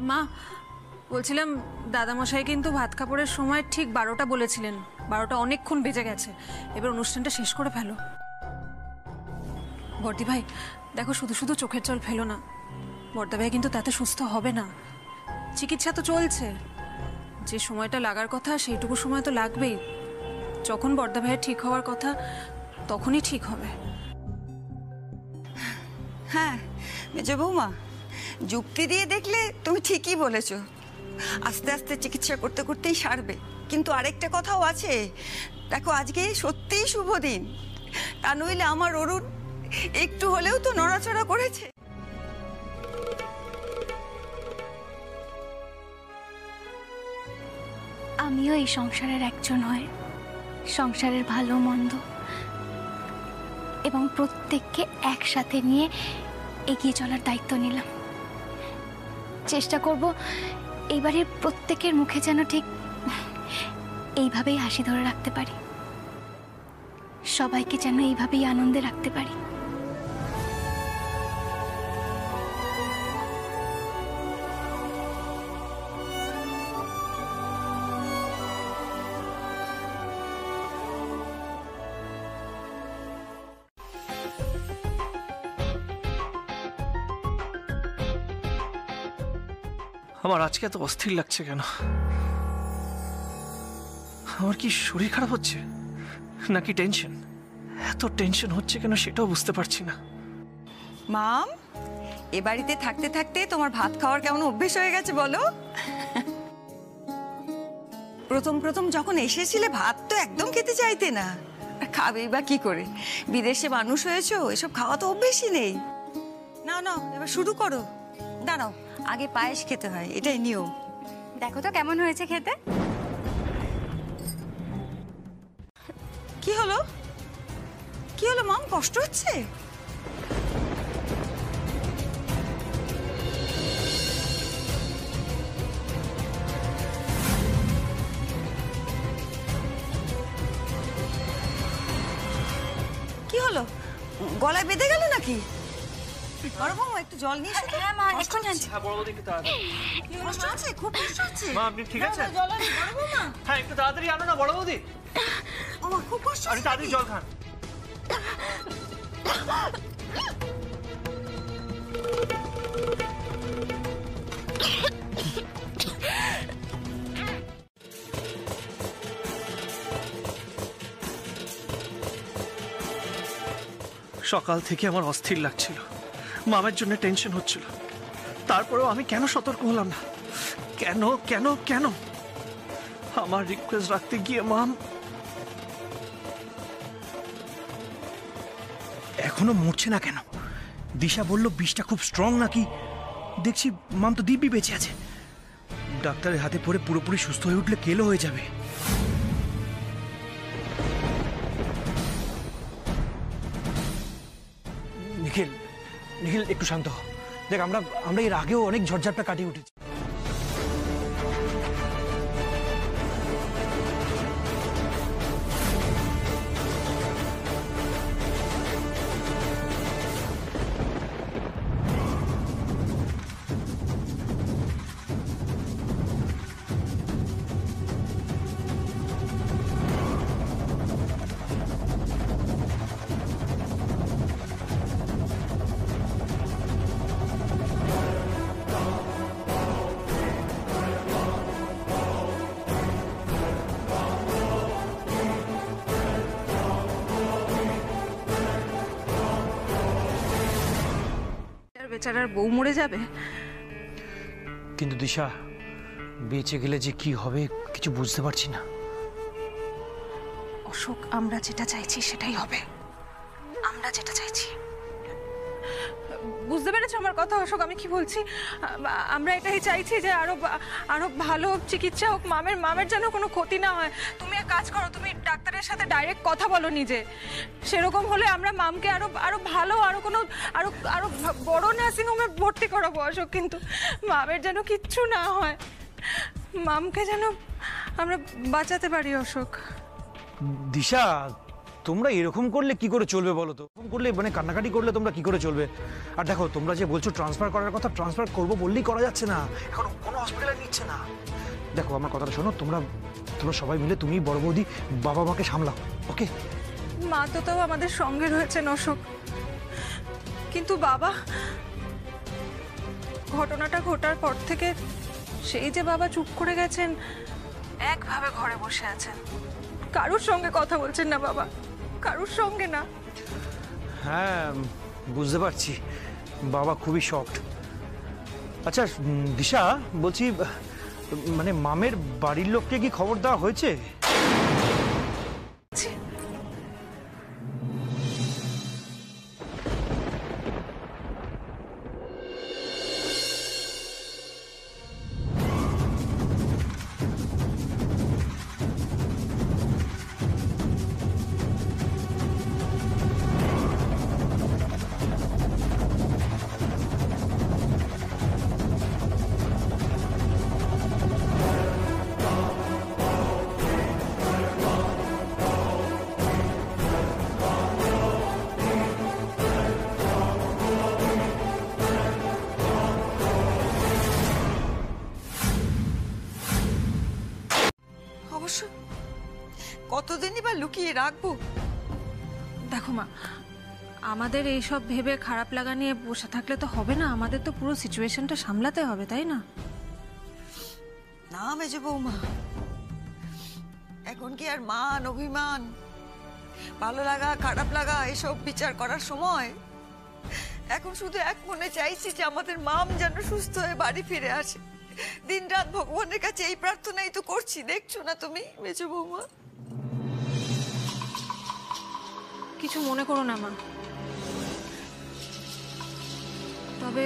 মা বলছিলাম দাদামশাই কিন্তু ভাত কাপড়ের সময় ঠিক 12টা বলেছিলেন। 12টা অনেকক্ষণ বেজে গেছে, এবার অনুষ্ঠানটা শেষ করে ফেলো। বর্দি ভাই দেখো, শুধু শুধু চোখের জল ফেলো না। বর্দা ভাই কিন্তু তাতে সুস্থ হবে না, চিকিৎসা তো চলছে। যে সময়টা লাগার কথা সেইটুকু সময় তো লাগবেই। যখন বর্দা ভাইয়ের ঠিক হওয়ার কথা তখনই ঠিক হবে। হ্যাঁ মেজো বৌমা, যুক্তি দিয়ে দেখলে তুমি ঠিকই বলেছ, আস্তে আস্তে চিকিৎসা করতে করতেই সারবে। কিন্তু আরেকটা কথাও আছে, দেখো আজকে সত্যিই শুভ দিন, তা নইলে আমার অরুণ একটু হলেও তো নড়াচড়া করেছে। আমিও এই সংসারের একজন হয়ে সংসারের ভালো মন্দ এবং প্রত্যেককে একসাথে নিয়ে এগিয়ে চলার দায়িত্ব নিলাম। চেষ্টা করব এইবারের প্রত্যেকের মুখে যেন ঠিক এইভাবেই হাসি ধরে রাখতে পারি, সবাইকে যেন এইভাবেই আনন্দে রাখতে পারি। আমার আজকে এত অস্থির লাগছে কেন? আমার কি শরীর খারাপ হচ্ছে নাকি টেনশন? এত টেনশন হচ্ছে কেন সেটাও বুঝতে পারছি না। মাম, এ বাড়িতে থাকতে থাকতে তোমার ভাত খাওয়ার কেমন অভ্যেস হয়ে গেছে বলো? প্রথম প্রথম যখন এসেছিলে ভাত তো একদম খেতে চাইতে না, আর খাবেই বা কি করে? বিদেশে মানুষ হয়েছো, এসব খাওয়া তো অভ্যেসই নেই। না না, এবার শুরু করো। দাঁড়াও, আগে পায়েস খেতে হয়, এটাই নিয়ম। দেখো তো কেমন হয়েছে খেতে। কি হলো? কি হলো মাম, কষ্ট হচ্ছে? কি হলো, গলায় বেঁধে গেল নাকি? বড় বৌমা একটু জল নিয়ে এসো। হ্যাঁ মা, এখন আনছি। হ্যাঁ বড় বৌদি, একটু তাড়াতাড়ি। কষ্ট হচ্ছে, খুব কষ্ট হচ্ছে। মা আপনি ঠিক আছেন? জল আনি বড় বৌমা। হ্যাঁ একটু তাড়াতাড়ি আনো না বড় বৌদি। আমার খুব কষ্ট আরে হচ্ছে। তাড়াতাড়ি জল খান। সকাল থেকে আমার অস্থির লাগছিল, মামের জন্য টেনশন হচ্ছিল। তারপরেও আমি কেন সতর্ক হলাম না? কেন কেন কেন? আমার রিকোয়েস্ট রাখতে গিয়ে মাম এখনো মরছে না কেন? দিশা বলল বিষটা খুব স্ট্রং নাকি। দেখছি মাম তো দিব্যি বেঁচে আছে। ডাক্তারের হাতে পড়ে পুরোপুরি সুস্থ হয়ে উঠলে কেলো হয়ে যাবে। নিখিল, নিখিল একটু শান্ত হ। দেখ আমরা এর আগেও অনেক ঝড়ঝাপটা কাটিয়ে উঠেছি। বেচারার বউ মরে যাবে। কিন্তু দিশা বেঁচে গেলে যে কি হবে কিছু বুঝতে পারছি না। অশোক, আমরা যেটা চাইছি সেটাই হবে। আমরা যেটা চাইছি, বুঝতে পেরেছো আমার কথা অশোক? আমি কি বলছি, আমরা এটাই চাইছি যে আরো ভালো চিকিৎসা হোক, মামের যেন কোনো ক্ষতি না হয়। তুমি এক কাজ করো, তুমি ডাক্তারের সাথে ডাইরেক্ট কথা বলো নিজে। সেরকম হলে আমরা মামকে আরো ভালো আরো বড় নার্সিং হোমে ভর্তি করাবো অশোক। কিন্তু মামের যেন কিচ্ছু না হয়, মামকে যেন আমরা বাঁচাতে পারি অশোক। দিশা তোমরা এরকম করলে কি করে চলবে বলো তো? এরকম করলে মানে কান্নাকাটি করলে তোমরা কি করে চলবে? আর দেখো তোমরা যে বলছো ট্রান্সফার করার কথা, ট্রান্সফার করবো বললেই করা যাচ্ছে না, এখন কোনো হসপিটালে নিচ্ছে না। দেখো আমার কথাটা শোনো, তোমরা সবাই মিলে, তুমি বড় বৌদি, বাবা মাকে সামলাও, ওকে? মা তো তাও আমাদের সঙ্গে রয়েছেন অশোক, কিন্তু বাবা, ঘটনাটা ঘটার পর থেকে সেই যে বাবা চুপ করে গেছেন, একভাবে ঘরে বসে আছেন, কারুর সঙ্গে কথা বলছেন না বাবা, কারুর সঙ্গে না। হ্যাঁ বুঝতে পারছি, বাবা খুবই শকড। আচ্ছা দিশা, বলছি মানে মামের বাড়ির লোককে কি খবর দেওয়া হয়েছে? অবশ্য কতদিনই বা লুকিয়ে রাখবো? দেখো মা, আমাদের এইসব ভেবে খারাপ লাগা নিয়ে বসে থাকলে তো হবে না, আমাদের তো পুরো সিচুয়েশনটা সামলাতে হবে, তাই না? না মেজো বৌমা, এখন কি আর মান অভিমান, ভালো লাগা খারাপ লাগা এসব বিচার করার সময়? এখন শুধু এক মনে চাইছি যে আমাদের মাম যেন সুস্থ হয়ে বাড়ি ফিরে আসে। দিনরাত ভগবানের কাছে এই প্রার্থনাই তো করছি, দেখছো না তুমি মেজো বৌমা? কিছু মনে করো না মা, তবে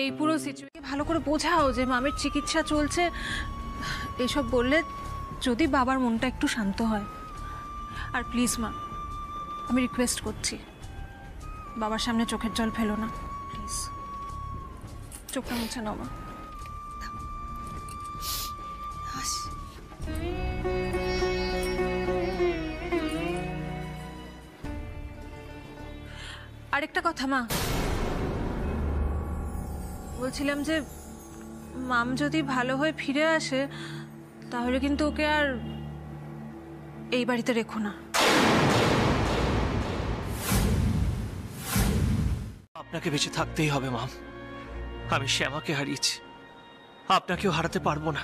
এই পুরো সিচুয়েশন ভালো করে বোঝাও যে মামের চিকিৎসা চলছে, এসব বললে যদি বাবার মনটা একটু শান্ত হয়। আর প্লিজ মা, আমি রিকোয়েস্ট করছি, বাবার সামনে চোখের জল ফেলো না প্লিজ, চোখটা মুছে নাও মা। হাস। আরেকটা কথা মা, বলছিলাম যে মাম যদি ভালো হয়ে ফিরে আসে তাহলে কিন্তু ওকে আর এই বাড়িতে রেখো না। আপনাকে বেঁচে থাকতেই হবে মাম, আমি শ্যামাকে হারিয়েছি, আপনাকেও হারাতে পারবো না,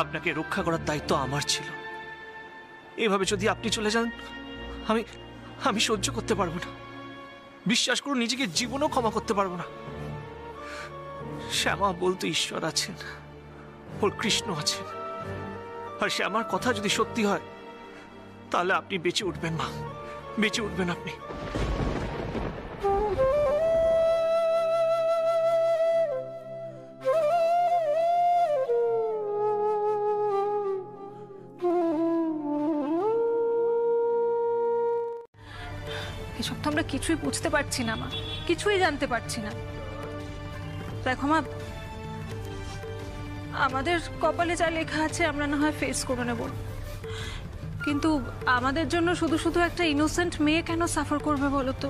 আপনাকে রক্ষা করার দায়িত্ব আমার ছিল। এভাবে যদি আপনি চলে যান আমি সহ্য করতে পারবো না, বিশ্বাস করুন নিজেকে জীবনও ক্ষমা করতে পারবো না। শ্যামা বলতে ঈশ্বর আছেন, ওর কৃষ্ণ আছেন, আর শ্যামার কথা যদি সত্যি হয় তাহলে আপনি বেঁচে উঠবেন মা, বেঁচে উঠবেন আপনি। এসব তো আমরা কিছুই বুঝতে পারছি না মা, কিছুই জানতে পারছি না। দেখো মা, আমাদের কপালে যা লেখা আছে আমরা না হয় ফেস করে নেব, কিন্তু আমাদের জন্য শুধু শুধু একটা ইনোসেন্ট মেয়ে কেন সাফার করবে বলো তো?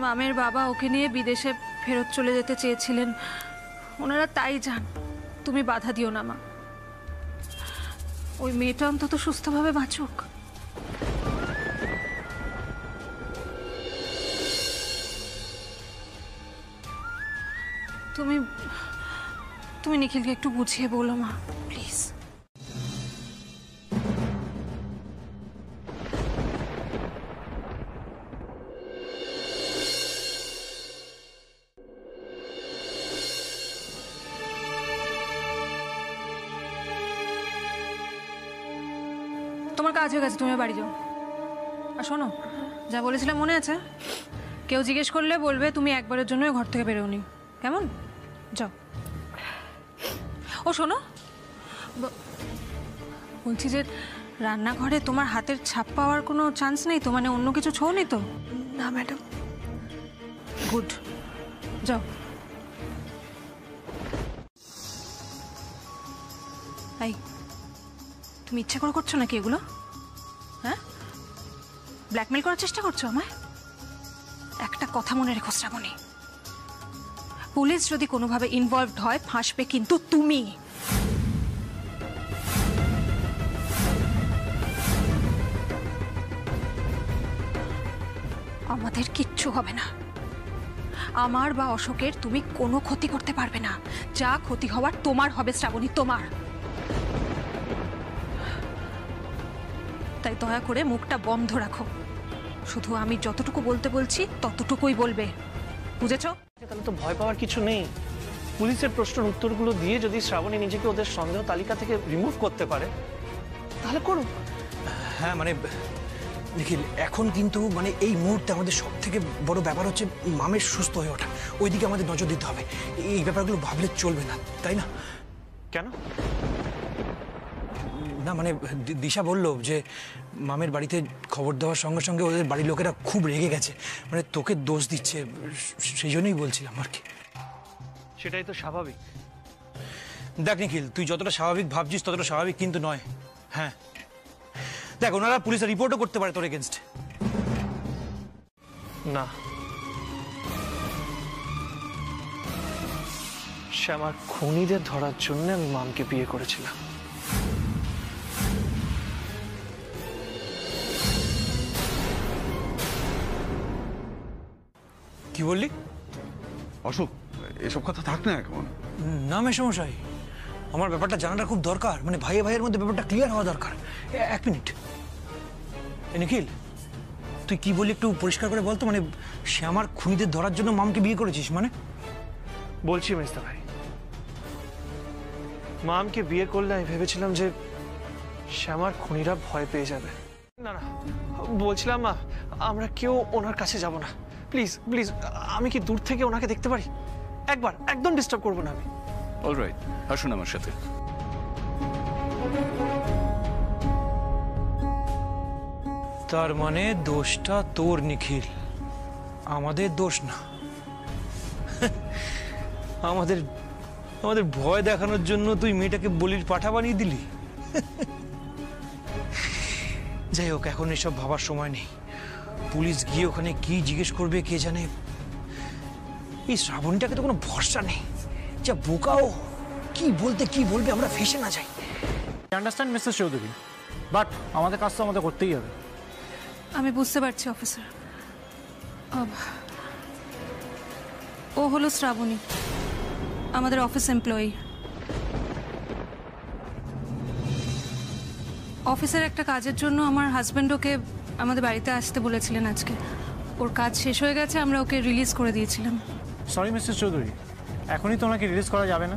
মামের বাবা ওকে নিয়ে বিদেশে ফেরত চলে যেতে চেয়েছিলেন, ওনারা তাই যান, তুমি বাধা দিও না মা, ওই মেয়েটা অন্তত সুস্থভাবে বাঁচুক। তুমি তুমি নিখিলকে একটু বুঝিয়ে বলো মা, প্লিজ। তোমার কাজ হয়ে গেছে, তুমি বাড়ি যাও। আর শোনো, যা বলেছিলাম মনে আছে? কেউ জিজ্ঞেস করলে বলবে তুমি একবারের জন্য ঘর থেকে বেরোনি, কেমন? যাও। ও শোনো, বলছি যে রান্নাঘরে তোমার হাতের ছাপ পাওয়ার কোনো চান্স নেই তো? মানে অন্য কিছু ছোঁনি তো? না ম্যাডাম। গুড, যাও। এই, তুমি ইচ্ছে করে করছো নাকি এগুলো? হ্যাঁ, ব্ল্যাকমেল করার চেষ্টা করছো আমায়? একটা কথা মনে রেখো শ্রাবণী, পুলিশ যদি কোনোভাবে ইনভলভড হয় ফাঁসবে কিন্তু তুমি। আমাদের কিচ্ছু হবে না, আমার বা অশোকের তুমি কোনো ক্ষতি করতে পারবে না। যা ক্ষতি হওয়ার তোমার হবে শ্রাবণী, তোমার। তাই দয়া করে মুখটা বন্ধ রাখো, শুধু আমি যতটুকু বলতে বলছি ততটুকুই বলবে, বুঝেছো? তাহলে তো ভয় পাওয়ার কিছু নেই। পুলিশের প্রশ্নের উত্তরগুলো দিয়ে যদি শ্রাবণী নিজেকে ওদের সন্দেহ তালিকা থেকে রিমুভ করতে পারে তাহলে করুক। হ্যাঁ মানে নিখিল, এখন কিন্তু মানে এই মুহূর্তে আমাদের সব থেকে বড় ব্যাপার হচ্ছে মামের সুস্থ হয়ে ওঠা, ওইদিকে আমাদের নজর দিতে হবে। এই ব্যাপারগুলো ভাবলে চলবে না, তাই না? কেন? না মানে দিশা বলল যে মামের বাড়িতে খবর দেওয়ার সঙ্গে সঙ্গে ওদের বাড়ির লোকেরা খুব রেগে গেছে, মানে তোকে দোষ দিচ্ছে, সেই জন্যই বলছিলাম আর কি। সেটাই তো স্বাভাবিক। দেখ নিখিল, তুই যতটা স্বাভাবিক ভাবছিস ততটা স্বাভাবিক কিন্তু নয়। হ্যাঁ দেখ, ওনারা পুলিশে রিপোর্টও করতে পারে তোর এগেনস্ট। না, শ্যামার খুনিদের ধরার জন্য আমি মামকে বিয়ে করেছিলাম। কি বললি? অশোক, এসব কথা থাক না এখন। না মেশমশাই, আমার ব্যাপারটা জানাটা খুব দরকার, মানে ভাইয়ে ভাইয়ের মধ্যে ব্যাপারটা ক্লিয়ার হওয়া দরকার। এক মিনিট নিখিল, তুই কি বললি একটু পরিষ্কার করে বলতো, মানে শ্যামার খুনিদের ধরার জন্য মামকে বিয়ে করেছিস মানে? বলছি মেজদা ভাই, মামকে বিয়ে করলে আমি ভেবেছিলাম যে শ্যামার খুনিরা ভয় পেয়ে যাবে। না না, বলছিলাম মা, আমরা কেউ ওনার কাছে যাব না, প্লিজ প্লিজ। আমি কি দূর থেকে ওনাকে দেখতে পারি একবার? একদম ডিস্টার্ব করবো না আমি। অলরাইট, আসুন আমার সাথে। তার মানে দোষটা তোর নিখিল, আমাদের দোষ না। আমাদের আমাদের ভয় দেখানোর জন্য তুই মেয়েটাকে বলির পাঠা বানিয়ে দিলি। যাই হোক, এখন এসব ভাবার সময় নেই। পুলিশ গিয়ে ওখানে কি জিজ্ঞেস করবে কে জানে। এই শ্রাবণীটাকে তো কোনো ভরসা নেই, যা বোকাও, কি বলতে কি বলবে আমরা ফেসে না যাই। আন্ডারস্ট্যান্ড মিসেস চৌধুরী, বাট আমাদের কাজ তো আমাদের করতেই হবে। আমি বুঝতে পারছি অফিসার। ও হলো শ্রাবণী, আমাদের অফিস এমপ্লয়ি। অফিসের একটা কাজের জন্য আমার হাজব্যান্ড ওকে আমাদের বাড়িতে আসতে বলেছিলেন আজকে। ওর কাজ শেষ হয়ে গেছে, আমরা ওকে রিলিজ করে দিয়েছিলাম। সরি মিসেস চৌধুরী, এখনই তো ওনাকে রিলিজ করা যাবে না।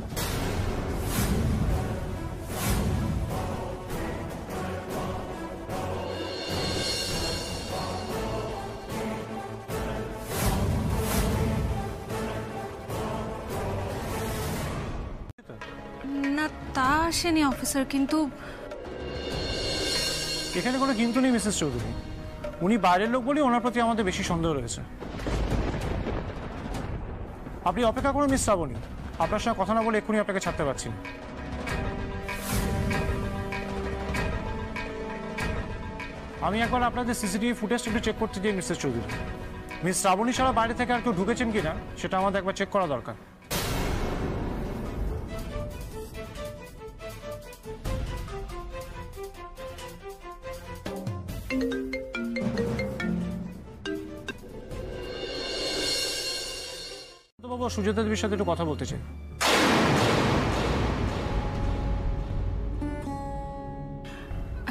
না, তা আসেনি অফিসার, কিন্তু এখানে কোনো কিন্তু নেই মিসেস চৌধুরী, উনি বাইরের লোক বলেই ওনার প্রতি আমাদের বেশি সন্দেহ রয়েছে। আপনি অপেক্ষা করুন মিস শ্রাবণী, আপনার সঙ্গে কথা না বলে এক্ষুনি আপনাকে ছাড়তে পারছি না। আমি একবার আপনাদের সিসিটিভি ফুটেজটা একটু চেক করতে চাই মিসেস চৌধুরী। মিস শ্রাবণী ছাড়া বাইরে থেকে আর কেউ ঢুকেছেন কিনা সেটা আমাদের একবার চেক করা দরকার। বাবু, সুজাতা দেবীর সাথে একটু কথা বলতে চাই।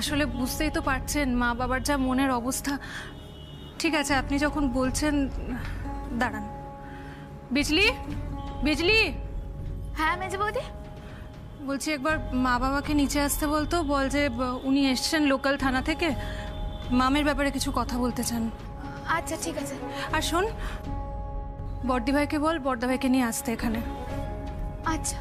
আসলে বুঝতেই তো পারছেন মা বাবার যা মনের অবস্থা। ঠিক আছে, আপনি যখন বলছেন, দাঁড়ান। বিজলি, বিজলি। হ্যাঁ মেজে বৌদি। বলছি একবার মা বাবাকে নিচে আসতে বলতো, বল যে উনি এসছেন লোকাল থানা থেকে, মামের ব্যাপারে কিছু কথা বলতে চান। আচ্ছা ঠিক আছে। আর শোন, বড়দি ভাইকে বল বড়দা ভাইকে নিয়ে আসতে এখানে। আচ্ছা।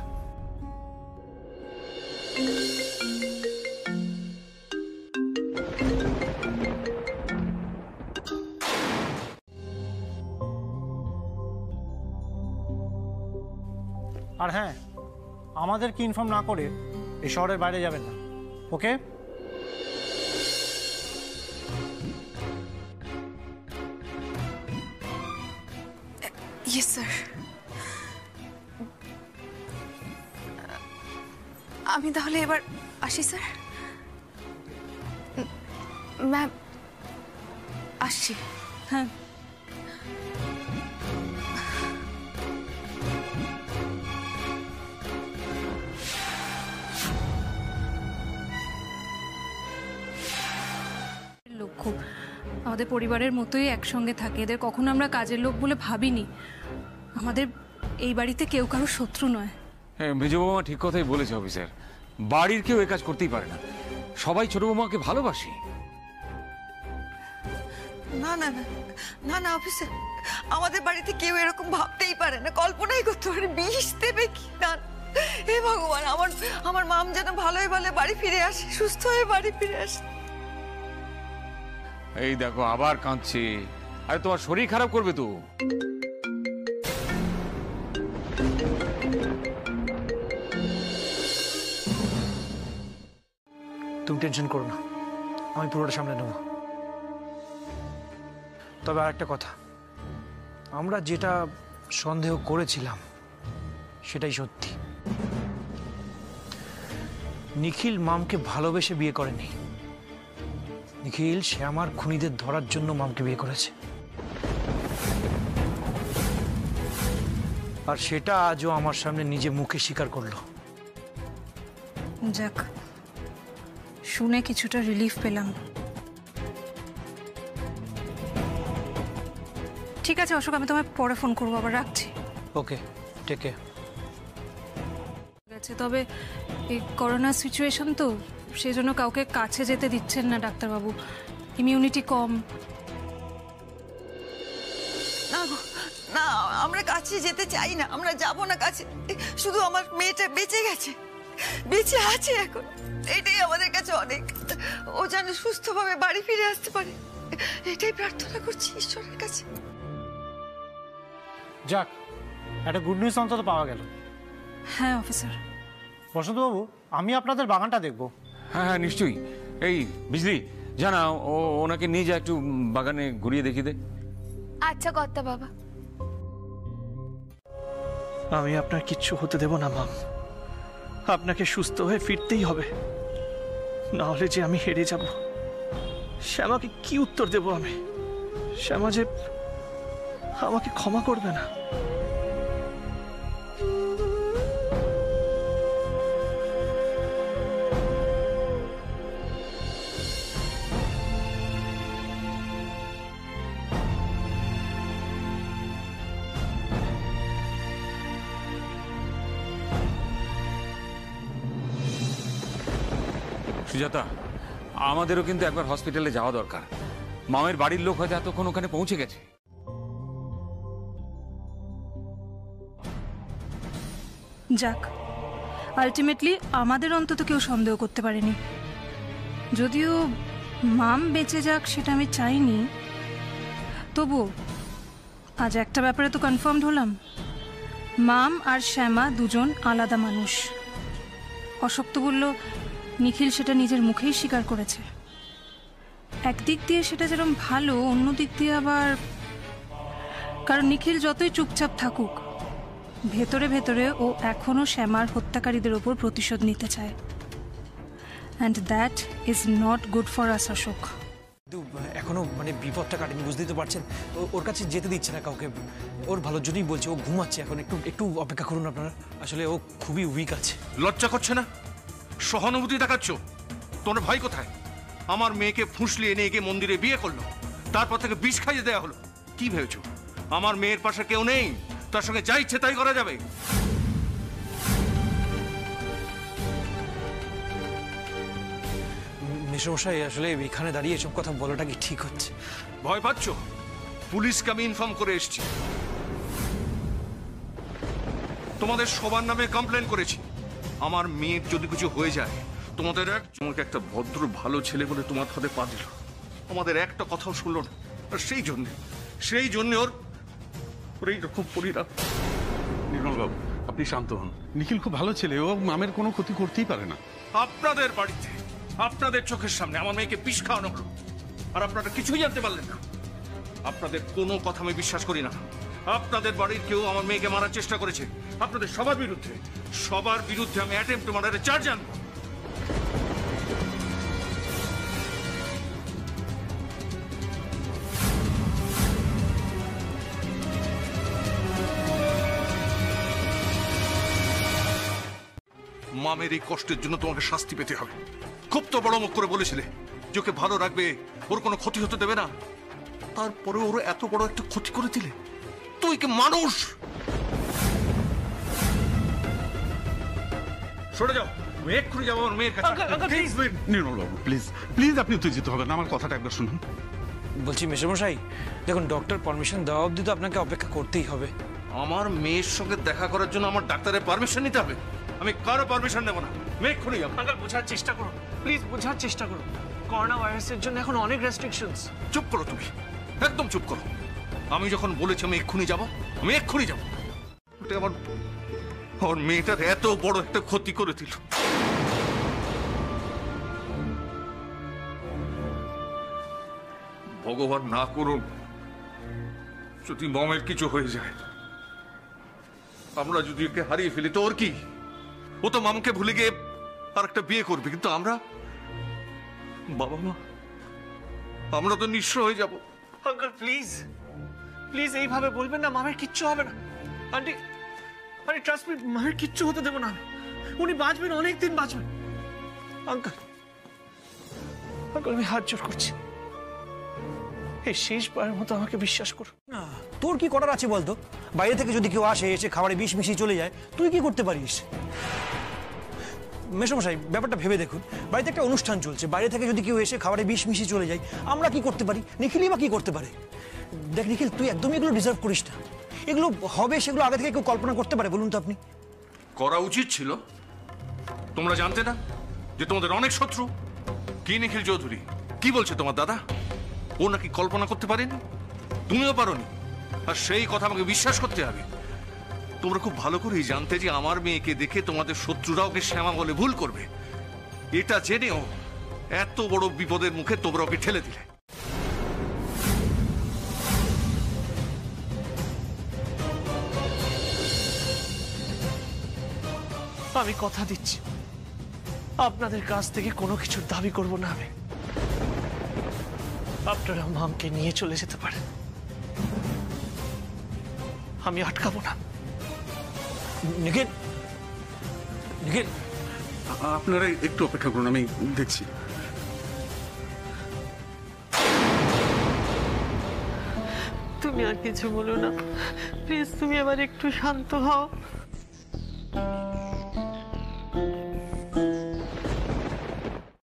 আর হ্যাঁ, আমাদেরকে ইনফর্ম না করে এই শহরের বাইরে যাবেন না, ওকে? Yes sir. আমি তাহলে এবার আসি স্যার। ম্যাম আসছি। হ্যাঁ। লক্ষ্য আমাদের পরিবারের মতোই একসঙ্গে থাকে, এদের কখনো আমরা কাজের লোক বলে ভাবিনি। আমাদের এই বাড়িতে কেউ কারো শত্রু নয়। হ্যাঁ, মেজ বৌমা ঠিক কথাই বলেছে অফিসার। বাড়ির কেউ এ কাজ করতেই পারে না, সবাই ছোট বৌমাকে ভালোবাসি। না না না না না অফিসার, আমাদের বাড়িতে কেউ এরকম ভাবতেই পারে না, কল্পনাই করতে পারে। বিষ দেবে কি না। হে ভগবান, আমার মাম যেন ভালোই ভালো বাড়ি ফিরে আসে, সুস্থ হয়ে বাড়ি ফিরে আসে। এই দেখো আবার কাঁদছে। আরে তোমার শরীর খারাপ করবে তো। তুমি টেনশন করো না, আমি পুরোটা সামলে নেব। তবে আর একটা কথা, আমরা যেটা সন্দেহ করেছিলাম সেটাই সত্যি। নিখিল মামকে ভালোবেসে বিয়ে করেনি। নিখিল শ্যামার খুনিদের ধরার জন্য মামকে বিয়ে করেছে, আর সেটা আজও আমার সামনে নিজে মুখে স্বীকার করলো। যাক, শুনে কিছুটা রিলিফ পেলাম। ঠিক আছে অশোক, আমি তোমায় পরে ফোন করবো, আবার রাখছি। ওকে, টেক কেয়ার। গেছে, তবে এই করোনা সিচুয়েশন তো, সেই জন্য কাউকে কাছে যেতে দিচ্ছেন না ডাক্তারবাবু, ইমিউনিটি কম। না গো, না, আমরা কাছে যেতে চাই না, আমরা যাব না কাছে। শুধু আমার মেয়েটা বেঁচে গেছে, বেঁচে আছে এখন, এটাই আমাদের কাছে অনেক। ও যেন সুস্থভাবে বাড়ি ফিরে আসতে পারে, এটাই প্রার্থনা করছি ঈশ্বরের কাছে। যাক, একটা গুড নিউজ অন্তত পাওয়া গেল। হ্যাঁ অফিসার। বসন্তবাবু, আমি আপনাদের বাগানটা দেখবো। হ্যাঁ হ্যাঁ নিশ্চয়ই। এই বিজলি জানা, ওনাকে নিয়ে যা, একটু বাগানে ঘুরিয়ে দেখিয়ে দে। আচ্ছা কর্তা বাবা। আমি আপনার কিচ্ছু হতে দেব না মাম। আপনাকে সুস্থ হয়ে ফিরতেই হবে, না হলে যে আমি হেরে যাব। শ্যামাকে কি উত্তর দেব আমি? শ্যামা যে আমাকে ক্ষমা করবে না। সুজাতা, আমাদেরও কিন্তু একবার হসপিটালে যাওয়া দরকার। মামের বাড়ির লোক হয়তো এতক্ষণ ওখানে পৌঁছে গেছে। যাক, আলটিমেটলি আমাদের অন্তত কেউ সন্দেহ করতে পারেনি। যদিও মাম বেঁচে যাক সেটা আমি চাইনি, তবু আজ একটা ব্যাপারে তো কনফার্মড হলাম, মাম আর শ্যামা দুজন আলাদা মানুষ। অশোক তো বলল নিখিল সেটা নিজের মুখেই স্বীকার করেছে। একদিক দিয়ে সেটা যেরকম ভালো, অন্য দিক দিয়ে আবার, কারণ নিখিল যতই চুপচাপ থাকুক, ভেতরে ভেতরে ও এখনো শ্যামার হত্যাকারীদের ওপর প্রতিশোধ নিতে চায়। And that is not good for us Ashok. কিন্তু এখনো মানে বিপদটা কাটেনি, বুঝতেই তো পারছেন। ওর কাছে যেতে দিচ্ছে না কাউকে, ওর ভালোর জন্যই বলছে। ও ঘুমাচ্ছে এখন, একটু একটু অপেক্ষা করুন আপনারা। আসলে ও খুবই উইক আছে। লজ্জা করছে না? সহানুভূতি দেখাচ্ছ? তোমার ভাই কোথায়? আমার মেয়েকে ফুঁসলিয়ে নিয়ে গিয়ে মন্দিরে বিয়ে করলো, তারপর থেকে বিষ খাইয়ে দেওয়া হলো। কি ভেবেছো আমার মেয়ের পাশে কেউ নেই, তার সঙ্গে যা ইচ্ছে তাই করা যাবে? মেশমশাই, আসলে এখানে দাঁড়িয়ে এসব কথা বলাটা কি ঠিক হচ্ছে? ভয় পাচ্ছ? পুলিশকে আমি ইনফর্ম করে এসেছি, তোমাদের সবার নামে কমপ্লেন করেছি। আমার মেয়ের যদি কিছু হয়ে যায়, তোমাদের তোমাকে একটা ভদ্র ভালো ছেলে বলে তোমার হাতে পা দিল, আমাদের একটা কথাও শুনলো না। আর সেই জন্য ওর এইরকম পরিণাম। নির্মলবাবু, আপনি শান্ত হন। নিখিল খুব ভালো ছেলে, ও মামের কোনো ক্ষতি করতেই পারে না। আপনাদের বাড়িতে আপনাদের চোখের সামনে আমার মেয়েকে বিষ খাওয়ানো হলো, আর আপনারা কিছুই জানতে পারলেন না। আপনাদের কোনো কথা আমি বিশ্বাস করি না। আপনাদের বাড়ির কেউ আমার মেয়েকে মারার চেষ্টা করেছে, আপনাদের সবার বিরুদ্ধে আমি অ্যাটেম্প্ট টু মার্ডারের চার্জ আনবো। মামের এই কষ্টের জন্য তোমাকে শাস্তি পেতে হবে। খুব তো বড় মুখ করে বলেছিলে যে ওকে ভালো রাখবে, ওর কোনো ক্ষতি হতে দেবে না, তারপরে ওর এত বড় একটা ক্ষতি করে দিলে। তুই কি মানুষ? সরে যাও, আমি এক্ষুনি যাবো আমার মেয়ের কাছে। নির্মল বাবু প্লিজ প্লিজ, আপনি উত্তেজিত হবেন না, আমার কথাটা একবার শুনুন। বলছি মেশামশাই, দেখুন ডক্টর পারমিশন দেওয়া অবধি তো আপনাকে অপেক্ষা করতেই হবে। আমার মেয়ের সঙ্গে দেখা করার জন্য আমার ডাক্তারের পারমিশন নিতে হবে? আমি কারো পারমিশন নেব না, আমি এক্ষুনি যাবো। আঙ্কেল বোঝার চেষ্টা করুন, প্লিজ বোঝার চেষ্টা করুন। করোনা ভাইরাসের জন্য এখন অনেক রেস্ট্রিকশনস। চুপ করো তুমি, একদম চুপ করো। আমি যখন বলেছি আমি এক্ষুনি যাবো, আমি এক্ষুনি যাবো। আমার মেয়েটার এত বড় একটা ক্ষতি করে দিল। ভগবান না করুন যদি মমের কিছু হয়ে যায়, আমরা যদি একে হারিয়ে ফেলি তো ওর কি? ও তো মামকে ভুলে গিয়ে আর একটা বিয়ে করবে, কিন্তু আমরা বাবা মা আমরা তো নিঃস্ব হয়ে যাব। আঙ্কেল প্লিজ প্লিজ এইভাবে বলবেন না, মামের কিচ্ছু হবে না। আন্টি আরে ট্রাস্ট মি, মামের কিচ্ছু হতে দেবো না। উনি বাঁচবেন, অনেক দিন বাঁচবেন। আঙ্কেল আঙ্কেল আমি হাত জোড় করছি, এই শেষবারের মতো আমাকে বিশ্বাস করুন। না, তোর কি করার আছে বলতো? বাইরে থেকে যদি কেউ আসে, এসে খাবারে বিষ মিশিয়ে চলে যায়, তুই কি করতে পারিস? মেশামশাই ব্যাপারটা ভেবে দেখুন, বাড়িতে একটা অনুষ্ঠান চলছে, বাইরে থেকে যদি কেউ এসে খাবারে বিষ মিশিয়ে চলে যায়, আমরা কি করতে পারি? নিখিলই বা কি করতে পারে? দেখ নিখিল, তুই একদমই এগুলো ডিজার্ভ করিস না। এগুলো হবে সেগুলো আগে থেকে কেউ কল্পনা করতে পারে বলুন তো আপনি? করা উচিত ছিল। তোমরা জানতে না যে তোমাদের অনেক শত্রু? কি নিখিল চৌধুরী কি বলছে তোমার দাদা? ও নাকি কল্পনা করতে পারেনি, তুমিও পারোনি, আর সেই কথা আমাকে বিশ্বাস করতে হবে। তোমরা খুব ভালো করেই জানতে যে আমার মেয়েকে দেখে তোমাদের শত্রুরা ওকে শ্যামা বলে ভুল করবে। এটা জেনেও এত বড় বিপদের মুখে তোমরা ওকে ঠেলে দিলে। আমি কথা দিচ্ছি আপনাদের কাছ থেকে কোনো কিছুর দাবি করব না। আমি আপনারা মামকে নিয়ে চলে যেতে পারেন, আমি আটকাবো না। নিখিল, নিখিল আপনারা একটু অপেক্ষা করুন, আমি দেখছি। তুমি আর কিছু বলো না প্লিজ, তুমি আবার একটু শান্ত হও।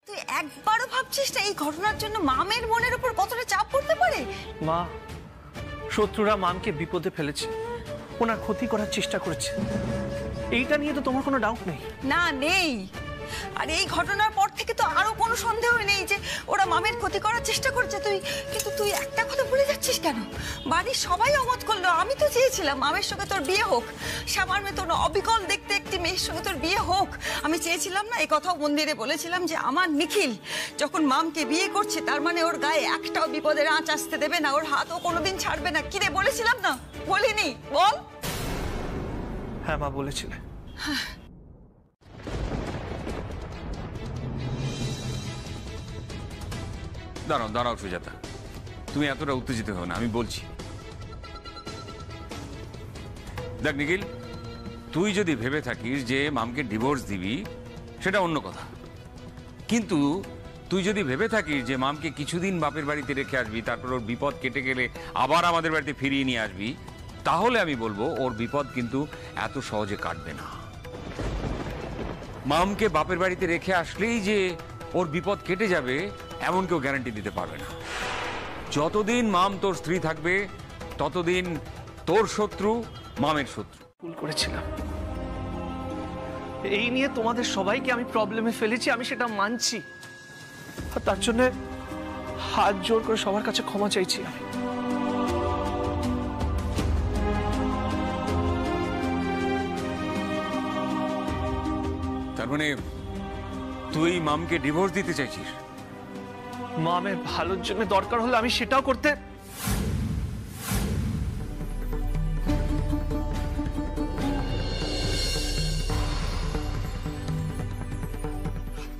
তুই একবারও ভাবছিস না এই ঘটনার জন্য মামের মনের উপর কতটা চাপ পড়তে পারে? মা, শত্রুরা মামকে বিপদে ফেলেছে, ওনার ক্ষতি করার চেষ্টা করেছে, এইটা নিয়ে তো তোমার কোনো ডাউট নেই? না নেই। আর এই ঘটনার পর থেকে তো আরো কোনো সন্দেহ নেই যে ওরা মামের ক্ষতি করার চেষ্টা করছে। কিন্তু তুই একটা কথা ভুলে যাচ্ছিস কেন? বাড়ির সবাই অমত করলো, আমি তো চেয়েছিলাম মামের সঙ্গে তোর বিয়ে হোক, শ্যামার মেয়ে তোর অবিকল দেখতে একটি মেয়ের সঙ্গে তোর বিয়ে হোক। আমি চেয়েছিলাম না, এই কথাও মন্দিরে বলেছিলাম যে আমার নিখিল যখন মামকে বিয়ে করছে তার মানে ওর গায়ে একটাও বিপদের আঁচ আসতে দেবে না, ওর হাতও কোনোদিন ছাড়বে না। কিরে বলেছিলাম না? বলিনি? বল। হ্যাঁ মা, বলেছিলে। দাঁড়াও দাঁড়াও সুজাতা, তুমি এতটা উত্তেজিত হও না, আমি বলছি। দেখ নিখিল, তুই যদি ভেবে থাকিস যে মামকে ডিভোর্স দিবি সেটা অন্য কথা, কিন্তু তুই যদি ভেবে থাকিস যে মামকে কিছুদিন বাপের বাড়িতে রেখে আসবি, তারপর ওর বিপদ কেটে গেলে আবার আমাদের বাড়িতে ফিরিয়ে নিয়ে আসবি, তাহলে আমি বলবো ওর বিপদ কিন্তু এত সহজে কাটবে না। মামকে বাপের বাড়িতে রেখে আসলেই যে ওর বিপদ কেটে যাবে এমন কেউ গ্যারান্টি দিতে পারবে না। যতদিন মাম তোর স্ত্রী থাকবে ততদিন তোর শত্রু মামের শত্রু। ভুল করেছিলাম, এই নিয়ে তোমাদের সবাইকে আমি প্রবলেমে ফেলেছি, আমি সেটা মানছি, আর তার জন্য হাত জোর করে সবার কাছে ক্ষমা চাইছি আমি। তার মানে তুই মামকে ডিভোর্স দিতে চাইছিস? মামের ভালোর জন্য দরকার হলে আমি সেটাও করতে।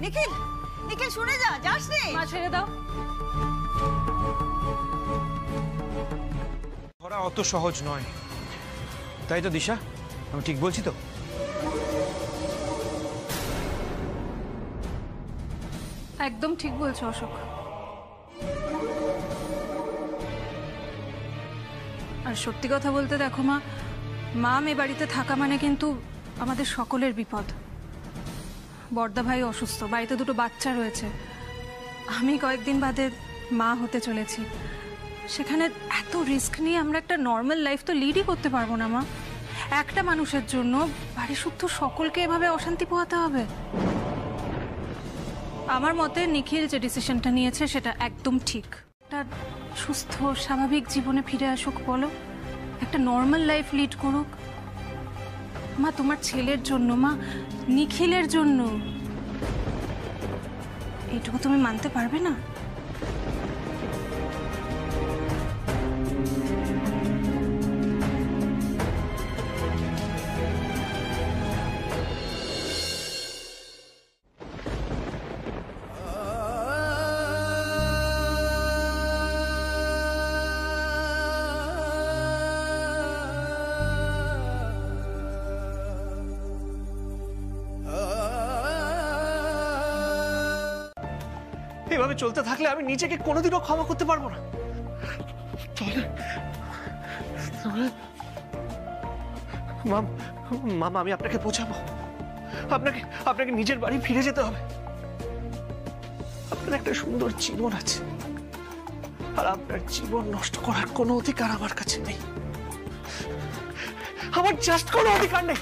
নিখিল, নিখিল শুনে যা, যাস রে। মা ছেড়ে দাও। ধরা অত সহজ নয়, তাই তো দিশা? আমি ঠিক বলছি তো? একদম ঠিক বলছো অশোক। আর সত্যি কথা বলতে দেখো মা, মাম এ বাড়িতে থাকা মানে কিন্তু আমাদের সকলের বিপদ। বড়দা ভাই অসুস্থ, বাড়িতে দুটো বাচ্চা রয়েছে, আমি কয়েকদিন বাদে মা হতে চলেছি। সেখানে এত রিস্ক নিয়ে আমরা একটা নর্মাল লাইফ তো লিডই করতে পারবো না মা। একটা মানুষের জন্য বাড়ির শুদ্ধ সকলকে এভাবে অশান্তি পোহাতে হবে? আমার মতে নিখিল যে ডিসিশনটা নিয়েছে সেটা একদম ঠিক। একটা সুস্থ স্বাভাবিক জীবনে ফিরে আসুক, বলো, একটা নর্মাল লাইফ লিড করুক। মা তোমার ছেলের জন্য, মা নিখিলের জন্য, এইটুকু তুমি মানতে পারবে না? এভাবে চলতে থাকলে আমি নিজেকে কোনোদিনও ক্ষমা করতে পারবো না। মাম, আমি আপনাকে বোঝাবো। আপনাকে নিজের বাড়ি ফিরে যেতে হবে। আপনার একটা সুন্দর জীবন আছে, আর আপনার জীবন নষ্ট করার কোনো অধিকার আমার কাছে নেই। আমার জাস্ট কোনো অধিকার নেই।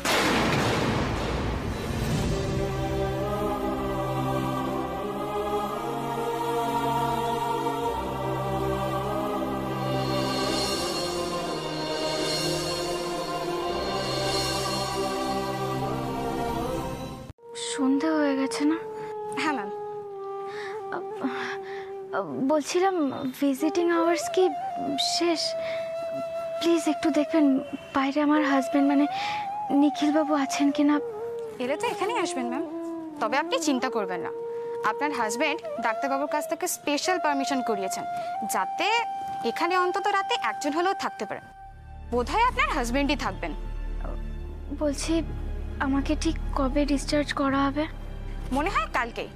সন্ধে হয়ে গেছে না? হ্যাঁ ম্যাম। বলছিলাম ভিজিটিং আওয়ার্স কি শেষ? প্লিজ একটু দেখবেন বাইরে আমার হাজবেন্ড মানে নিখিলবাবু আছেন কিনা। এলে তো এখানেই আসবেন ম্যাম, তবে আপনি চিন্তা করবেন না, আপনার হাজবেন্ড ডাক্তারবাবুর কাছ থেকে স্পেশাল পারমিশন করিয়েছেন যাতে এখানে অন্তত রাতে একজন হলেও থাকতে পারে। বোধহয় আপনার হাজবেন্ডই থাকবেন। বলছি আমাকে ঠিক কবে ডিসচার্জ করা হবে? মনে হয় কালকেই।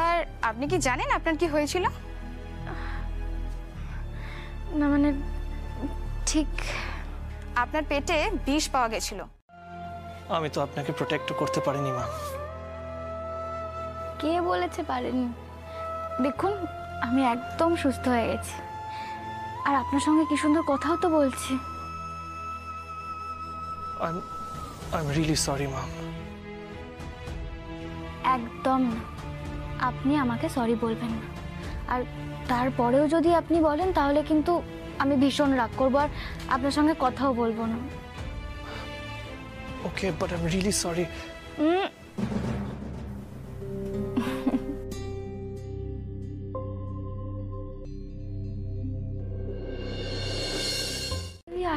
আর আপনি কি জানেন আপনার কি হয়েছিল? না মানে ঠিক, আপনার পেটে বিষ পাওয়া গেছিল। আমি তো আপনাকে প্রোটেক্ট করতে পারিনি মা। কে বলেছে পারেনি? দেখুন আমি একদম সুস্থ হয়ে গেছি, আর আপনার সঙ্গে কি সুন্দর কথাও তো বলছি। I'm really sorry mom. একদম না, আপনি আমাকে সরি বলবেন না। আর তারপরেও যদি আপনি বলেন তাহলে কিন্তু আমি ভীষণ রাগ করবো আর আপনার সঙ্গে কথাও বলবো না। Okay, but I'm really sorry.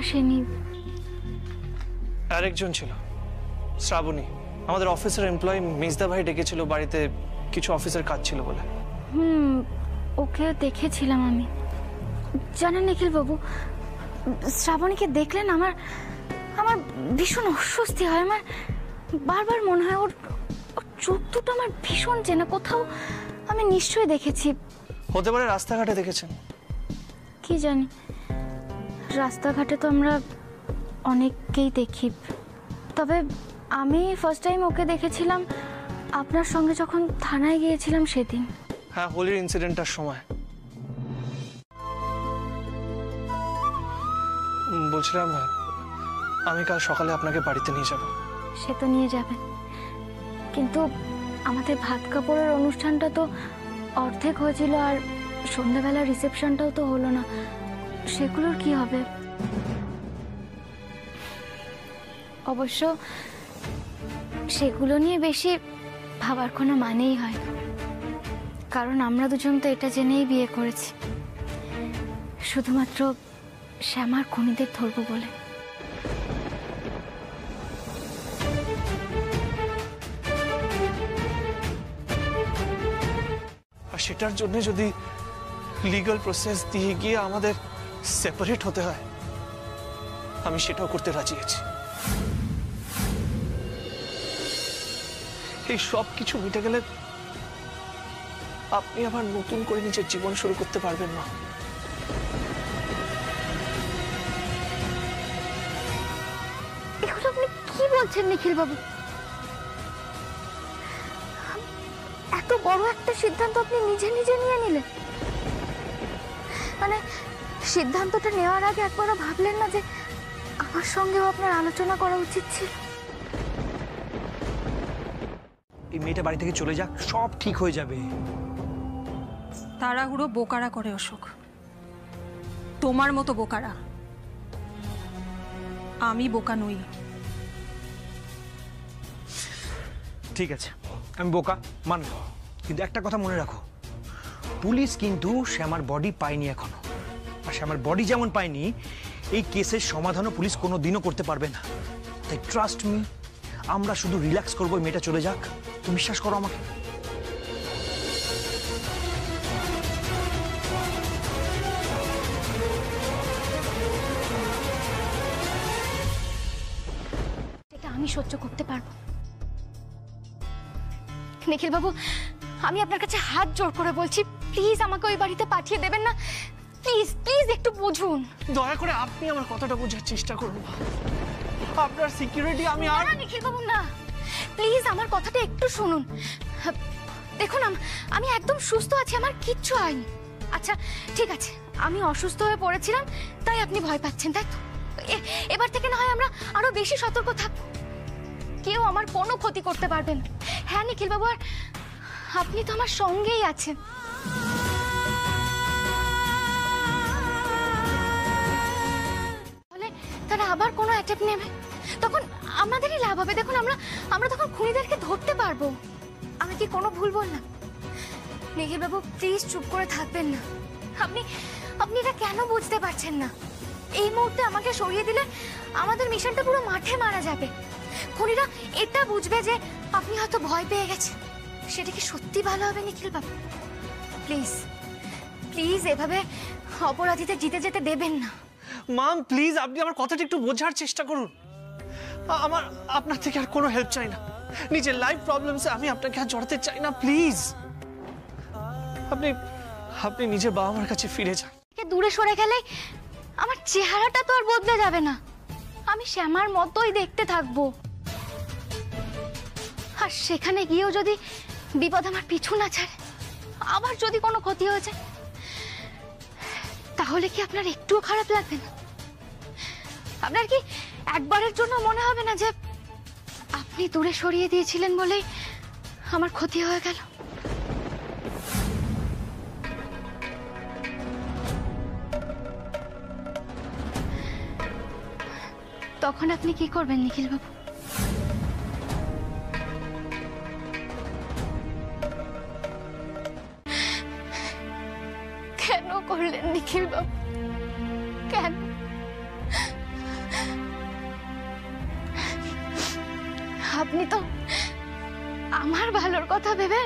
আসেনি, আরেকজন ছিল, শ্রাবণী, আমাদের অফিসের এমপ্লয়ি। মিসদা ভাই ডেকেছিল বাড়িতে, কিছু অফিসের কাজ ছিল বলে। ওকে দেখেছিলাম আমি। জানেন নিখিল বাবু, শ্রাবণীকে দেখলেন আমার আমার ভীষণ অস্বস্তি হয়। আমার বারবার মনে হয় ওর চোখ দুটো আমার ভীষণ চেনা, কোথাও আমি নিশ্চয়ই দেখেছি। হতে পারে রাস্তাঘাটে দেখেছেন, কি জানি। রাস্তাঘাটে তো আমরা অনেককেই দেখি, তবে আমি ফার্স্ট টাইম ওকে দেখেছিলাম আপনার সঙ্গে যখন থানায় গিয়েছিলাম সেদিন। হ্যাঁ, হোলির ইনসিডেন্টটার সময়। বলছিলাম আমি কাল সকালে আপনাকে বাড়িতে নিয়ে যাব। সে তো নিয়ে যাবেন, কিন্তু আমাদের ভাত কাপড়ের অনুষ্ঠানটা তো অর্ধেক হয়েছিল, আর সন্ধ্যাবেলা রিসেপশনটাও তো হলো না, সেগুলোর কি হবে? অবশ্য সেগুলো নিয়ে বেশি ভাবার কোনো মানেই হয় না, কারণ আমরা দুজন তো এটা জেনেই বিয়ে করেছি, শুধুমাত্র শ্যামার খুনিদের ধরবো বলে। সেটার জন্য যদি লিগ্যাল প্রসেস দিয়ে গিয়ে আমাদের সেপারেট হতে হয়, আমি সেটাও করতে রাজি আছি। এই সব কিছু মিটে গেলে আপনি আবার নতুন করে নিজের জীবন শুরু করতে পারবেন না। এগুলো আপনি কি বলছেন নিখিল বাবু? এত বড় একটা সিদ্ধান্ত আপনি নিজে নিজে নিয়ে নিলেন? মানে সিদ্ধান্তটা নেওয়ার আগে একবারও ভাবলেন না যে আমার সঙ্গেও আপনার আলোচনা করা উচিত ছিল? এই মেয়েটা বাড়ি থেকে চলে যাক, সব ঠিক হয়ে যাবে। তাড়াহুড়ো বোকারা করে অশোক, তোমার মতো বোকারা। আমি বোকা নই। ঠিক আছে, আমি বোকা মানলাম, কিন্তু একটা কথা মনে রাখো, পুলিশ কিন্তু শ্যামার বডি পায়নি এখনো। আর শ্যামার বডি যেমন পায়নি, এই কেসের সমাধানও পুলিশ কোনো দিনও করতে পারবে না। তাই ট্রাস্ট মি, আমরা শুধু রিল্যাক্স করবো, মেয়েটা চলে যাক। তুমি বিশ্বাস করো আমাকে। এটা আমি সহ্য করতে পারবো। নিখিল বাবু, আমি আপনার কাছে হাত জোড় করে বলছি, প্লিজ আমাকে ওই বাড়িতে পাঠিয়ে দেবেন না। প্লিজ প্লিজ একটু বুঝুন। দয়া করে আপনি আমার কথাটা বোঝার চেষ্টা করুন। আপনার সিকিউরিটি আমি আর না নিখিল বাবু, না, প্লিজ আমার কথাটা একটু শুনুন। দেখুন, আমি একদম সুস্থ আছি, আমার কিচ্ছু হয়নি। আচ্ছা ঠিক আছে, আমি অসুস্থ হয়ে পড়েছিলাম, তাই আপনি ভয় পাচ্ছেন, তাই তো? এবার থেকে না হয় আমরা আরো বেশি সতর্ক থাকবো। কেউ আমার কোনো ক্ষতি করতে পারবে না। হ্যাঁ নিখিল বাবু, আর আপনি তো আমার সঙ্গেই আছেন। তারা আবার কোনো অ্যাটাক নেবে, তখন আমাদেরই লাভ হবে। দেখুন, আমরা তখন খুনিদেরকে ধরতে পারবো। আমি কি কোনো ভুল বললাম? নিখিল বাবু, প্লিজ চুপ করে থাকবেন না। আপনি এটা কেন বুঝতে পারছেন না? এই মুহূর্তে আমাকে সরিয়ে দিলে আমাদের মিশনটা পুরো মাঠে মারা যাবে। খুনিরা এটা বুঝবে যে আপনি হয়তো ভয় পেয়ে গেছেন। সেটা কি সত্যি ভালো হবে নিখিল বাবু? প্লিজ প্লিজ এভাবে অপরাধীদের জিতে যেতে দেবেন না। মাম প্লিজ, আপনি আমার কথাটা একটু বোঝার চেষ্টা করুন। আমার আপনার থেকে আর কোনো হেল্প চাই না। নিজের লাইফ প্রবলেমসে আমি আপনাকে আর জড়াতে চাই না। প্লিজ আপনি নিজের বাবা মার কাছে ফিরে যান। দূরে সরে গেলে আমার চেহারাটা তো আর বদলে যাবে না। আমি শ্যামার মতোই দেখতে থাকবো। আর সেখানে গিয়েও যদি বিপদ আমার পিছু না ছাড়ে, আবার যদি কোনো ক্ষতি হয়ে যায়, তাহলে কি আপনার একটুও খারাপ লাগবে না? আপনার কি একবারের জন্য মনে হবে না যে আপনি দূরে সরিয়ে দিয়েছিলেন বলেই আমার ক্ষতি হয়ে গেল? তখন আপনি কি করবেন নিখিল বাবু? কেন করলেন নিখিল বাবু? কেন? আপনি তো আমার ভালোর কথা ভেবে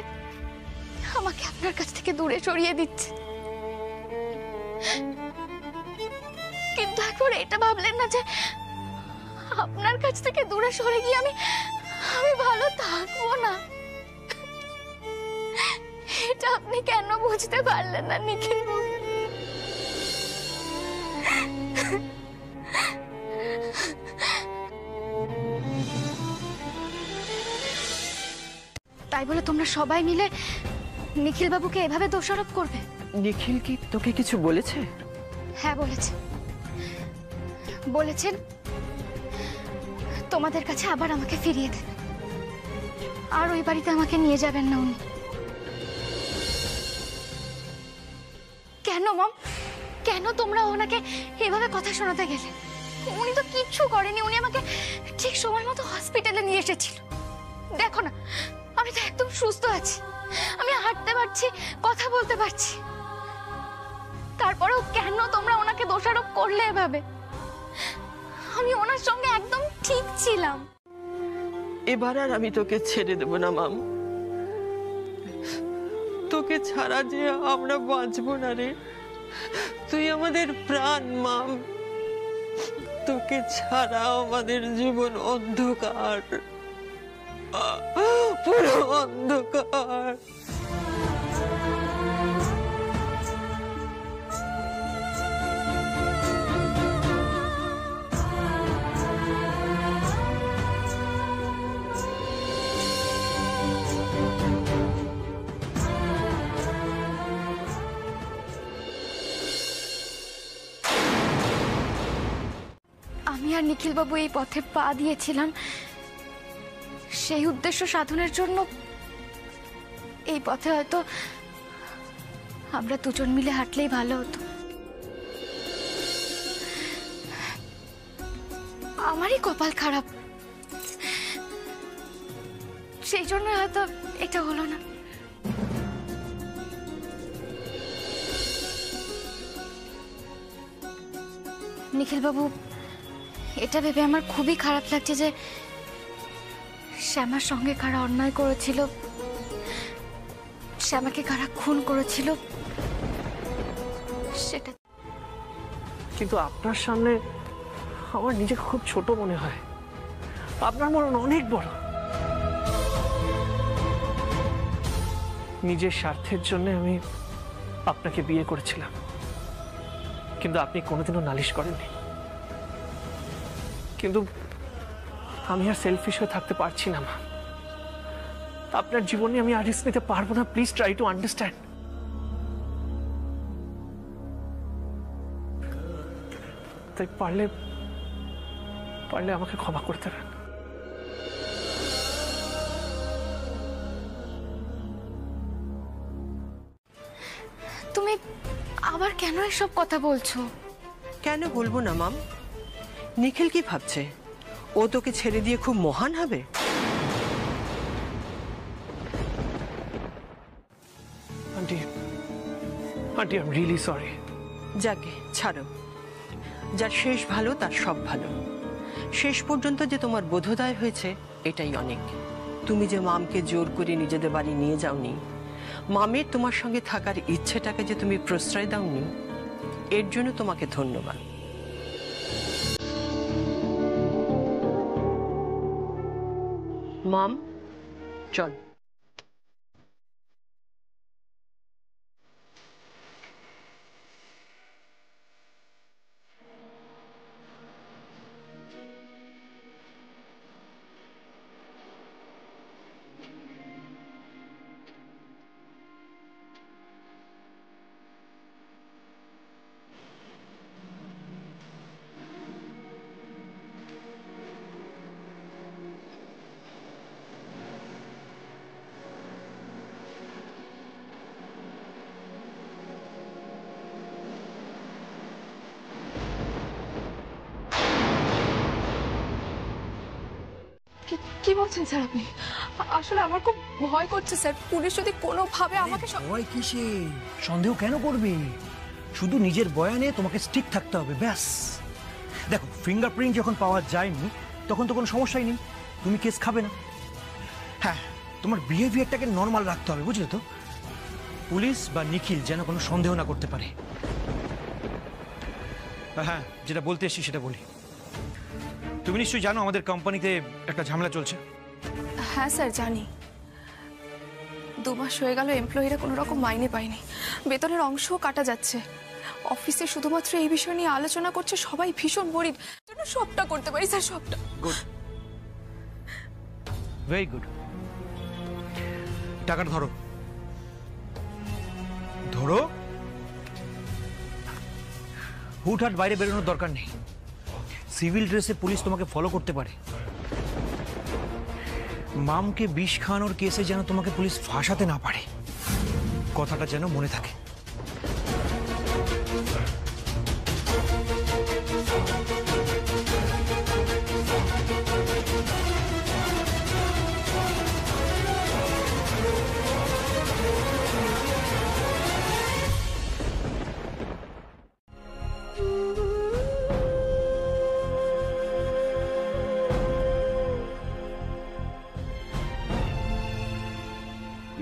আমাকে আপনার কাছ থেকে দূরে সরিয়ে দিচ্ছেন, কিন্তু একবার এটা ভাবলেন না যে আপনার কাছ থেকে দূরে সরে গিয়ে আমি ভালো থাকবো না? এটা আপনি কেন বুঝতে পারলেন না নিখিল বাবু? তাই বলে তোমরা সবাই মিলে নিখিল বাবুকে এভাবে দোষারোপ করবে? নিখিল কি তোকে কিছু বলেছে? হ্যাঁ বলেছেন তোমাদের কাছে আবার আমাকে ফিরিয়ে দেন, আর ওই বাড়িতে আমাকে নিয়ে যাবেন না উনি। কেন মম, কেন তোমরা ওনাকে এভাবে কথা শোনাতে গেলে? উনি তো কিচ্ছু করেনি, উনি আমাকে ঠিক সময় মতো হসপিটালে নিয়ে এসেছিল। দেখো না, আমি তো একদম সুস্থ আছি, আমি হাঁটতে পারছি, কথা বলতে পারছি। তারপরেও কেন তোমরা ওনাকে দোষারোপ করলে এভাবে? আমি ওনার সঙ্গে একদম ঠিক ছিলাম। এবার আর আমি তোকে ছেড়ে দেব না মাম। তোকে তোকে ছাড়া যে আমরা বাঁচবো না রে। তুই আমাদের প্রাণ মাম, তোকে ছাড়া আমাদের জীবন অন্ধকার, পুরো অন্ধকার। আমি আর নিখিলবাবু এই পথে পা দিয়েছিলাম সেই উদ্দেশ্য সাধনের জন্য। এই পথে হয়তো আমরা দুজন মিলে হাঁটলেই ভালো হতো। আমারই কপাল খারাপ, সেই জন্য হয়তো এটা হলো না। নিখিলবাবু, এটা ভেবে আমার খুবই খারাপ লাগছে যে শ্যামার সঙ্গে কারা অন্যায় করেছিল, শ্যামাকে কারা খুন করেছিল সেটা। কিন্তু আপনার সামনে আমার নিজেকে খুব ছোট মনে হয়, আপনার মন অনেক বড়। নিজের স্বার্থের জন্য আমি আপনাকে বিয়ে করেছিলাম, কিন্তু আপনি কোনোদিনও নালিশ করেননি। কিন্তু আমি আর সেলফিশ হয়ে থাকতে পারছি না মা। আপনার জীবনে আমি আর রিস্ক নিতে পারবো না। Please try to understand. তাই পারলে আমাকে ক্ষমা করতে দেবেন। তুমি আবার কেন এসব কথা বলছো? কেন বলবো না মাম? নিখিল কি ভাবছে ও তোকে ছেড়ে দিয়ে খুব মহান হবে? Aunty, I am really sorry. যাকে ছাড়ো, যার শেষ ভালো তার সব ভালো। শেষ পর্যন্ত যে তোমার বোধোদয় হয়েছে এটাই অনেক। তুমি যে মামকে জোর করে নিজেদের বাড়ি নিয়ে যাওনি, মামের তোমার সঙ্গে থাকার ইচ্ছেটাকে যে তুমি প্রশ্রয় দাওনি, এর জন্য তোমাকে ধন্যবাদ। মাম চল। কি বলছেন স্যার আপনি? আসলে আমার খুব ভয় করছে স্যার। পুলিশ যদি কোনোভাবে আমাকে ভয় কিসে? সন্দেহ কেন করবে? শুধু নিজের বয়ানে তোমাকে স্টিক থাকতে হবে, ব্যাস। দেখো, ফিঙ্গারপ্রিন্ট যখন পাওয়া যায়নি তখন তো কোনো সমস্যাই নেই, তুমি কেস খাবে না। হ্যাঁ, তোমার বিহেভিয়ারটাকে নর্মাল রাখতে হবে, বুঝলে তো? পুলিশ বা নিখিল যেন কোনো সন্দেহ না করতে পারে। হ্যাঁ, যেটা বলতে এসছি সেটা বলি। তুমি নিশ্চয়ই জানো আমাদের কোম্পানিতে একটা ঝামেলা চলছে। হ্যাঁ স্যার জানি। 2 মাস হয়ে গেল এমপ্লয়িরা কোনো রকম মাইনে পায়নি, বেতনের অংশও কাটা যাচ্ছে। অফিসে শুধুমাত্র এই বিষয় নিয়ে আলোচনা করছে, সবাই ভীষণ বরিড। সবটা করতে পারি স্যার, সবটা। Good, very good. টাকাটা ধরো, ধরো। হুটহাট বাইরে বেরোনোর দরকার নেই। সিভিল ড্রেসে পুলিশ তোমাকে ফলো করতে পারে। মামকে বিষ খাওয়ানোর কেসে যেন তোমাকে পুলিশ ফাঁসাতে না পারে, কথাটা যেন মনে থাকে।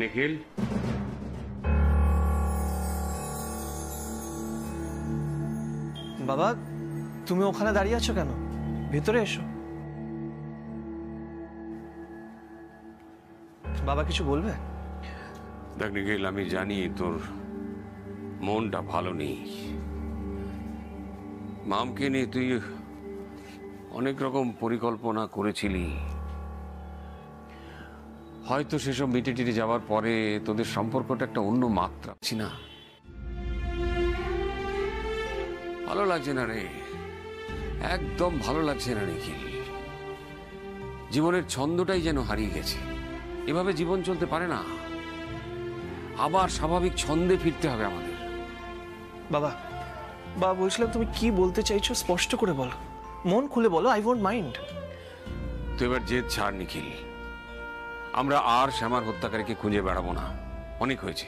নিখিল, বাবা, তুমি ওখানে দাঁড়িয়ে আছো কেন? ভেতরে এসো। বাবা কিছু বলবে? দেখ নিখিল, আমি জানি তোর মনটা ভালো নেই। মামকে নিয়ে তুই অনেক রকম পরিকল্পনা করেছিলি, হয়তো সেসব মিটে টিটে যাওয়ার পরে তোদের সম্পর্কটা একটা অন্য মাত্রা ছিল না। ভালো লাগছে না রে, একদম ভালো লাগছে না নিখিল। জীবনের ছন্দটাই যেন হারিয়ে গেছে। এভাবে জীবন চলতে পারে না, আবার স্বাভাবিক ছন্দে ফিরতে হবে আমাদের। বাবা, বাবা বলছিলাম তুমি কি বলতে চাইছো স্পষ্ট করে বলো, মন খুলে বলো, আই ওয়ন্ট মাইন্ড। তো এবার জেদ ছাড় নিখিল, আমরা আর শ্যামার হত্যাকারীকে খুঁজে বেড়াবো না, অনেক হয়েছে।